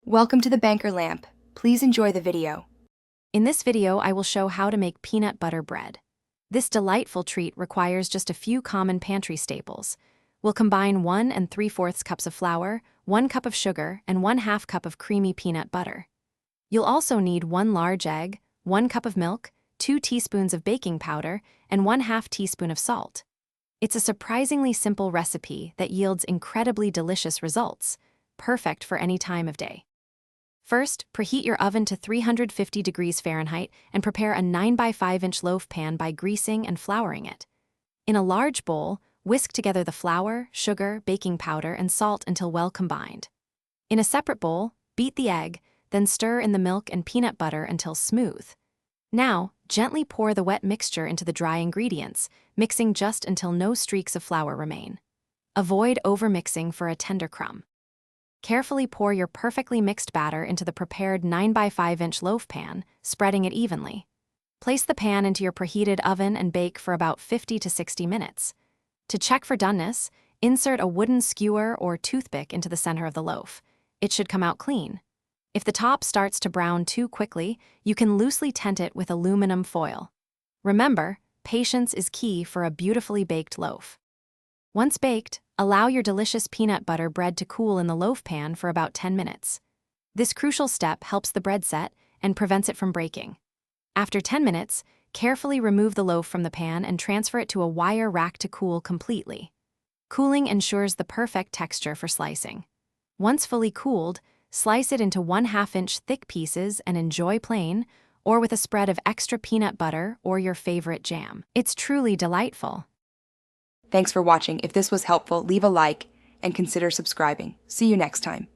Welcome to the Banker Lamp. Please enjoy the video. In this video, I will show how to make peanut butter bread. This delightful treat requires just a few common pantry staples. We'll combine 1 3/4 cups of flour, 1 cup of sugar, and 1/2 cup of creamy peanut butter. You'll also need 1 large egg, 1 cup of milk, 2 teaspoons of baking powder, and 1/2 teaspoon of salt. It's a surprisingly simple recipe that yields incredibly delicious results, perfect for any time of day. First, preheat your oven to 350 degrees Fahrenheit and prepare a 9 by 5 inch loaf pan by greasing and flouring it. In a large bowl, whisk together the flour, sugar, baking powder, and salt until well combined. In a separate bowl, beat the egg, then stir in the milk and peanut butter until smooth. Now, gently pour the wet mixture into the dry ingredients, mixing just until no streaks of flour remain. Avoid overmixing for a tender crumb. Carefully pour your perfectly mixed batter into the prepared 9 by 5 inch loaf pan, spreading it evenly. Place the pan into your preheated oven and bake for about 50 to 60 minutes. To check for doneness, insert a wooden skewer or toothpick into the center of the loaf. It should come out clean. If the top starts to brown too quickly, you can loosely tent it with aluminum foil. Remember, patience is key for a beautifully baked loaf. Once baked, allow your delicious peanut butter bread to cool in the loaf pan for about 10 minutes. This crucial step helps the bread set and prevents it from breaking. After 10 minutes, carefully remove the loaf from the pan and transfer it to a wire rack to cool completely. Cooling ensures the perfect texture for slicing. Once fully cooled, slice it into 1/2 inch thick pieces and enjoy plain, or with a spread of extra peanut butter or your favorite jam. It's truly delightful. Thanks for watching. If this was helpful, leave a like and consider subscribing. See you next time.